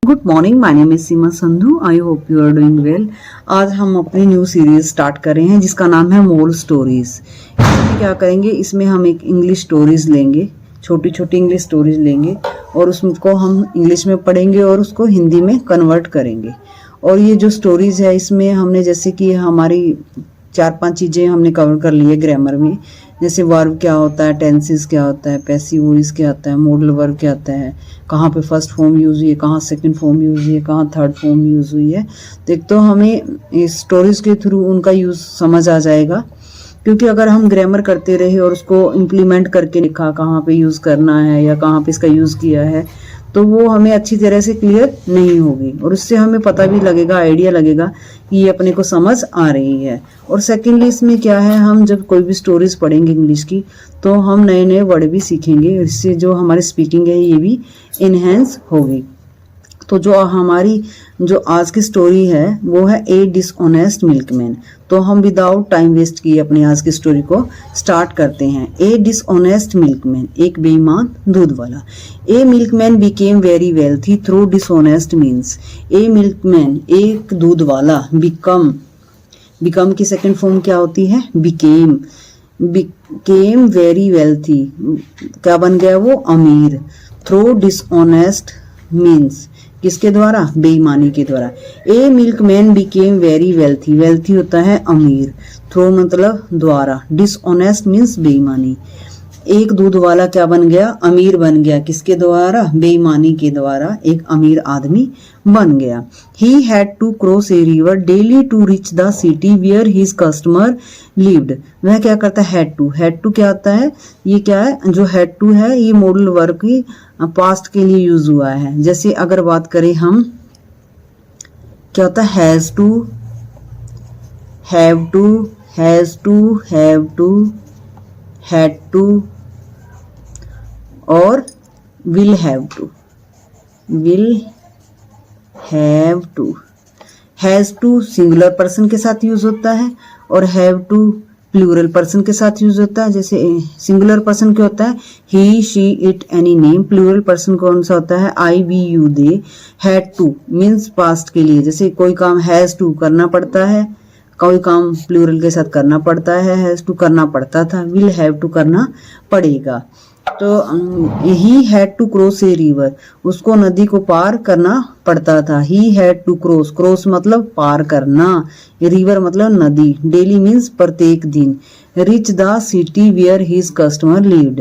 Good morning, my name is Seema Sandhu. I hope you are doing well. आज हम अपनी new series start कर रहे हैं जिसका नाम है मोर स्टोरीज। इसमें क्या करेंगे, इसमें हम एक इंग्लिश स्टोरीज लेंगे, छोटी छोटी इंग्लिश स्टोरीज लेंगे और उसको हम इंग्लिश में पढ़ेंगे और उसको हिंदी में कन्वर्ट करेंगे। और ये जो स्टोरीज है इसमें हमने जैसे कि हमारी 4-5 चीज़ें हमने कवर कर ली है ग्रामर में, जैसे वर्ब क्या होता है, टेंसेस क्या होता है, पैसिव वॉइस क्या होता है, मॉडल वर्ब क्या होता है, कहाँ पे फर्स्ट फॉर्म यूज़ हुई है, कहाँ सेकंड फॉर्म यूज़ हुई है, कहाँ थर्ड फॉर्म यूज़ हुई है। तो एक तो हमें इस स्टोरीज के थ्रू उनका यूज़ समझ आ जाएगा, क्योंकि अगर हम ग्रामर करते रहे और उसको इम्प्लीमेंट करके लिखा कहाँ पे यूज़ करना है या कहाँ पे इसका यूज़ किया है तो वो हमें अच्छी तरह से क्लियर नहीं होगी और उससे हमें पता भी लगेगा, आइडिया लगेगा कि ये अपने को समझ आ रही है। और सेकेंडली इसमें क्या है, हम जब कोई भी स्टोरीज पढ़ेंगे इंग्लिश की तो हम नए नए वर्ड भी सीखेंगे, इससे जो हमारी स्पीकिंग है ये भी इनहेंस होगी। तो जो आज की स्टोरी है वो है ए डिसऑनेस्ट मिल्कमैन। तो हम विदाउट टाइम वेस्ट किए अपनी आज की स्टोरी को स्टार्ट करते हैं। ए डिसऑनेस्ट मिल्कमैन, एक बेईमान दूध वाला। A milkman became very wealthy through dishonest means. A milkman, एक दूध वाला, बिकम की सेकंड फॉर्म क्या होती है, बिकेम वेरी वेल्थी, क्या बन गया वो, अमीर। थ्रू डिसऑनेस्ट मीन्स, किसके द्वारा, बेईमानी के द्वारा। A milkman became very wealthy, wealthy होता है अमीर, थ्रू मतलब द्वारा, डिसऑनेस्ट मीन्स बेईमानी। एक दूध वाला क्या बन गया, अमीर बन गया, किसके द्वारा, बेईमानी के द्वारा एक अमीर आदमी बन गया। He had to cross a river daily to reach the city where his customer lived। वह क्या करता है, had to क्या होता है, ये क्या है, जो had to है ये मॉडल वर्ब की पास्ट के लिए यूज हुआ है। जैसे अगर बात करें हम, क्या होता है, has to, have to, has to, have to, had to और will have to, will have to. Has to singular person के साथ यूज होता है और हैव टू प्लूरल पर्सन के साथ यूज होता है। जैसे सिंगुलर पर्सन क्या होता है, he, she, it, any name. Plural person कौन सा होता है, I, we, you, they. Had to means past के लिए, जैसे कोई काम हैज टू करना पड़ता है, कोई काम प्लूरल के साथ करना पड़ता है, हैज टू करना पड़ता था, विल हैव टू करना पड़ेगा। तो he had to cross a river, उसको नदी को पार करना पड़ता था। He had to cross, cross मतलब पार करना, रिवर मतलब नदी। डेली मीन्स प्रत्येक दिन। Reach the city where his customer lived,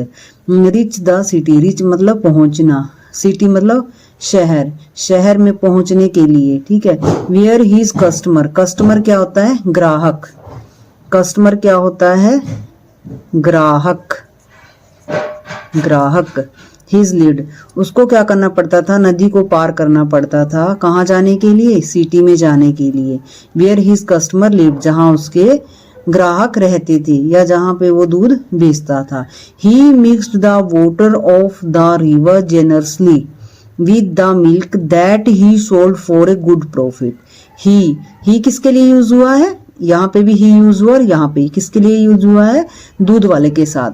reach the city, reach मतलब पहुंचना, सिटी मतलब शहर, शहर में पहुंचने के लिए, ठीक है। वेयर हिज कस्टमर, कस्टमर क्या होता है, ग्राहक, कस्टमर क्या होता है, ग्राहक, ग्राहक। हिज लीड, उसको क्या करना पड़ता था, नदी को पार करना पड़ता था, कहाँ जाने के लिए, सिटी में जाने के लिए। वेयर हिज कस्टमर लिव्ड, जहां उसके ग्राहक रहते थे या जहां पे वो दूध बेचता था। He mixed the water of the river generously with the milk that he sold for a good profit. He किसके लिए यूज हुआ है, यहाँ पे भी ही यूज हुआ और यहाँ पे किसके लिए यूज हुआ है, दूध वाले के साथ।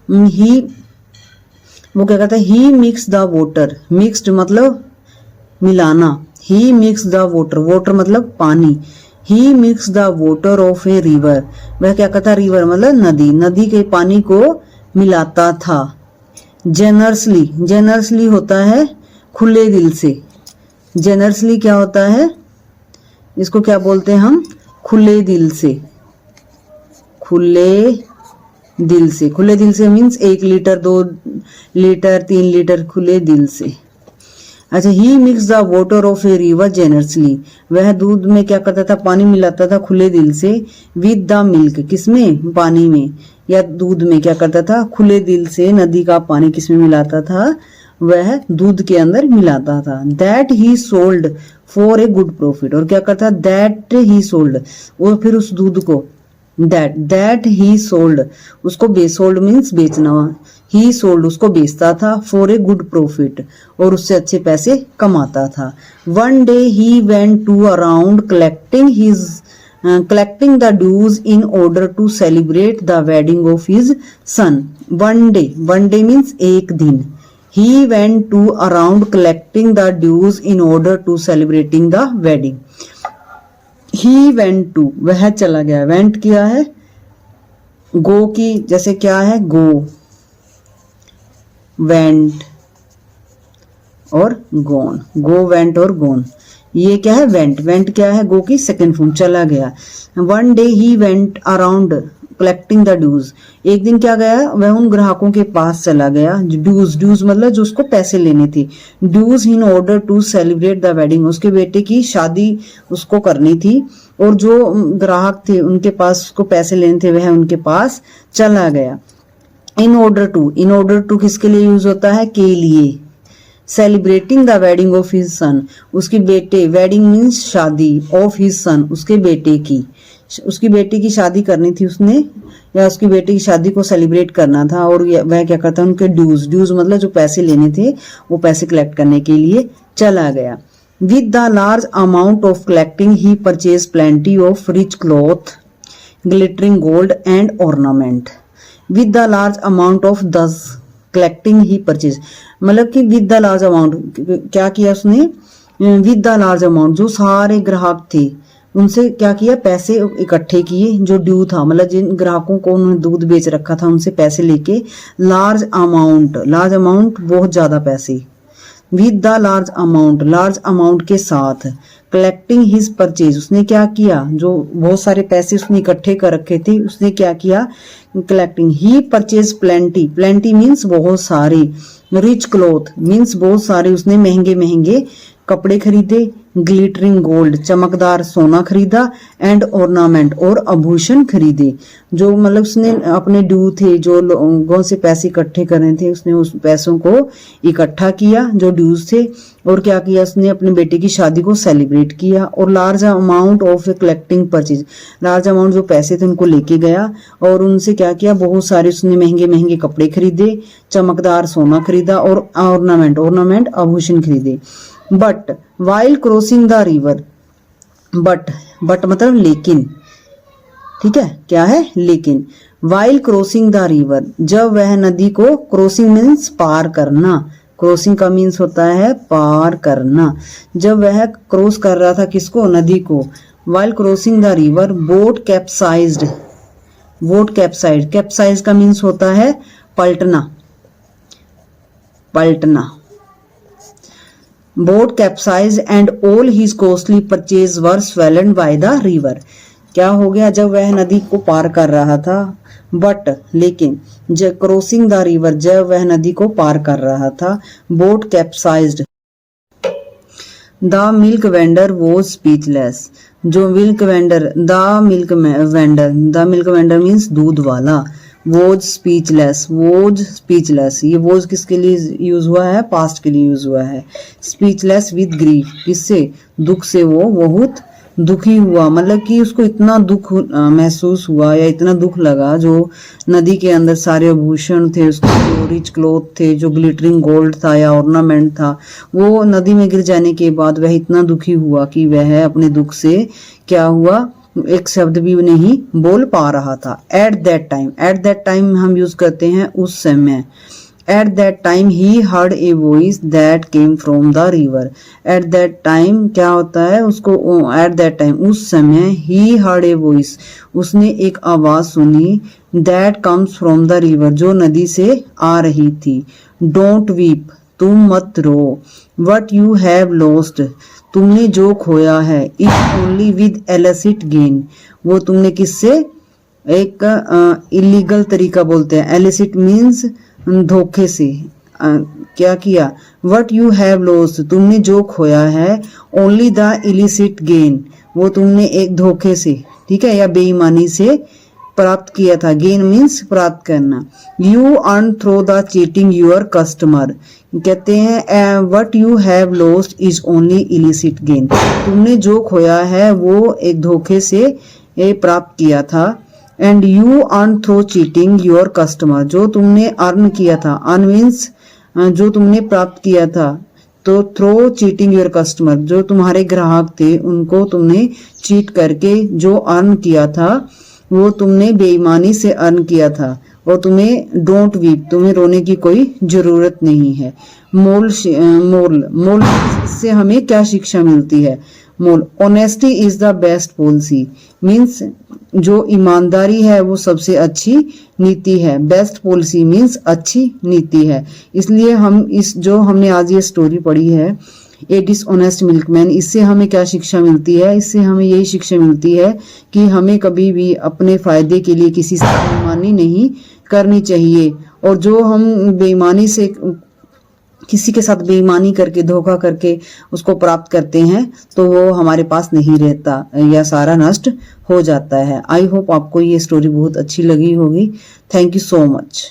ही, वो क्या कहता है, he mix the water, mixed मतलब मिलाना, he mix the water, water मतलब पानी। He mix the water of a river, वह क्या कहता है, रिवर मतलब नदी, नदी के पानी को मिलाता था। जेनरसली, जेनरसली होता है खुले दिल से, जेनरसली क्या होता है, इसको क्या बोलते हैं हम, खुले दिल से, खुले दिल से। खुले दिल से मीन्स 1 लीटर, 2 लीटर, 3 लीटर, खुले दिल से। अच्छा, he mix the water of a river generously, वह दूध में क्या करता था, पानी मिलाता था खुले दिल से। विद द मिल्क, किसमें, पानी में या दूध में क्या करता था, खुले दिल से नदी का पानी किसमें मिलाता था, वह दूध के अंदर मिलाता था। That he sold for a good profit, और क्या करता, दैट ही सोल्ड, वो फिर उस दूध को, दैट ही सोल्ड, उसको सोल्ड मीन्स बेचना, ही सोल्ड उसको बेचता था, फॉर ए गुड प्रॉफिट, और उससे अच्छे पैसे कमाता था। One day he went to around collecting the dues in order to celebrate the wedding of his son। one day means एक दिन, he went to around collecting the dues in order to celebrating the wedding. He went to, वह चला गया, went किया है, गो की जैसे क्या है, गो, वेंट और गोन, गो वेंट और गोन, ये क्या है, वेंट, वेंट क्या है, गो की सेकेंड फॉर्म, चला गया। One day he went around collecting the dues, एक दिन क्या गया, वह उन ग्राहकों के पास चला गया, ड्यूज, ड्यूज मतलब जो उसको पैसे लेने थे, dues in order to celebrate the wedding, उसके बेटे की शादी उसको करनी थी, और जो ग्राहक थे उनके पास उसको पैसे लेने थे, वह उनके पास चला गया। इन ऑर्डर टू किसके लिए यूज होता है, के लिए। Celebrating the wedding of his son, उसकी बेटे, वेडिंग मीन्स शादी, ऑफ हिज सन उसके बेटे की, उसकी बेटी की शादी करनी थी उसने, या उसकी बेटी की शादी को सेलिब्रेट करना था, और वह क्या करता है, उनके ड्यूज, ड्यूज मतलब जो पैसे लेने थे वो पैसे कलेक्ट करने के लिए चला गया। With the large amount of collecting he purchase plenty of rich cloth, glittering gold and ornament. With the large amount of दस कलेक्टिंग ही परचेज, मतलब कि विद द लार्ज अमाउंट क्या किया उसने, विद द लार्ज अमाउंट जो सारे ग्राहक थे उनसे क्या किया, पैसे इकट्ठे किए, जो ड्यू था मतलब जिन ग्राहकों को उन्होंने दूध बेच रखा था उनसे पैसे लेके, लार्ज अमाउंट, लार्ज अमाउंट बहुत ज्यादा पैसे, विद द लार्ज अमाउंट के साथ, कलेक्टिंग हिज परचेज उसने क्या किया, जो बहुत सारे पैसे उसने इकट्ठे कर रखे थे उसने क्या किया, कलेक्टिंग, ही परचेज प्लेंटी, प्लेंटी मीन्स बहुत सारे, रिच क्लॉथ मीन्स बहुत सारे उसने महंगे महंगे कपड़े खरीदे, ग्लिटरिंग गोल्ड चमकदार सोना खरीदा, एंड ऑर्नामेंट और आभूषण खरीदे, जो मतलब उसने अपने ड्यू थे, जो लोगों से पैसे इकट्ठे करने थे उसने उस पैसों को इकट्ठा किया जो ड्यूज थे, और क्या किया उसने अपने बेटे की शादी को सेलिब्रेट किया, और large amount of collecting purchase, large amount जो पैसे थे उनको लेके गया, और उनसे क्या किया, बहुत सारे उसने महंगे महंगे कपड़े खरीदे, चमकदार सोना खरीदा, और ऑर्नामेंट आभूषण खरीदे। But while crossing the river, but मतलब लेकिन, ठीक है, क्या है, लेकिन, वाइल क्रॉसिंग द रिवर जब वह नदी को, क्रॉसिंग मीन्स पार करना, क्रॉसिंग का मीन्स होता है पार करना, जब वह क्रॉस कर रहा था किसको, नदी को, while crossing the river boat capsized, boat capsize, capsize का मीन्स होता है पलटना, पलटना, boat capsize and all his costly purchase were swallowed by the river, क्या हो गया, जब वह नदी को पार कर रहा था, बट लेकिन, जब क्रॉसिंग द रिवर जब वह नदी को पार कर रहा था, boat capsized, the milk vendor was speechless, जो milk vendor, the milk vendor means दूध वाला, वॉज स्पीचलेस, ये वॉज किसके लिए यूज हुआ है, पास्ट के लिए यूज हुआ है, स्पीचलेस विद ग्रीफ, किससे, दुख से वो बहुत दुखी हुआ, मतलब कि उसको इतना दुख महसूस हुआ या इतना दुख लगा, जो नदी के अंदर सारे आभूषण थे उसके, जो रिच क्लॉथ थे, जो ग्लिटरिंग गोल्ड था या ऑर्नामेंट था, वो नदी में गिर जाने के बाद वह इतना दुखी हुआ कि वह अपने दुख से क्या हुआ, एक शब्द भी नहीं बोल पा रहा था। एट दैट टाइम हम यूज करते हैं उस समय, at that time he heard a voice that came from the river, at that time क्या होता है उसको, एट दैट टाइम उस समय, ही हर्ड ए वॉइस उसने एक आवाज सुनी, that comes from the river जो नदी से आ रही थी, डोंट वीप तुम मत रो, वट यू हैव लॉस्ट तुमने जो खोया है, it only with elicit gain वो तुमने किससे, एक इलीगल तरीका बोलते हैं, एलिसिट मीन्स धोखे से, क्या किया, वट यू हैव लॉस्ट तुमने जो खोया है, ओनली द इलिसिट गेन वो तुमने एक धोखे से, ठीक है, या बेईमानी से प्राप्त किया था, गेन मीन्स प्राप्त करना, you earn through the cheating your customer, कहते हैं what you have lost is only illicit gain तुमने जो खोया है वो एक धोखे से प्राप्त किया था, and you earn through cheating your customer जो तुमने अर्न किया था, अर्न मीन्स जो तुमने प्राप्त किया था, तो थ्रो चीटिंग योर कस्टमर जो तुम्हारे ग्राहक थे उनको तुमने चीट करके जो अर्न किया था वो तुमने बेईमानी से अर्न किया था, और तुम्हें डोंट वीप, तुम्हें रोने की कोई जरूरत नहीं है। मोल मोल इससे हमें क्या शिक्षा मिलती है? Moral honesty is the best policy, means जो ईमानदारी है वो सबसे अच्छी नीति है। बेस्ट पॉलिसी मीन्स अच्छी नीति है। इसलिए हम जो हमने आज ये स्टोरी पढ़ी है ए डिसऑनेस्ट मिल्कमैन, इससे हमें क्या शिक्षा मिलती है? इससे हमें यही शिक्षा मिलती है कि हमें कभी भी अपने फायदे के लिए किसी से बेईमानी नहीं करनी चाहिए, और जो हम बेईमानी से किसी के साथ बेईमानी करके धोखा करके उसको प्राप्त करते हैं तो वो हमारे पास नहीं रहता या सारा नष्ट हो जाता है। आई होप आपको ये स्टोरी बहुत अच्छी लगी होगी। Thank you so much.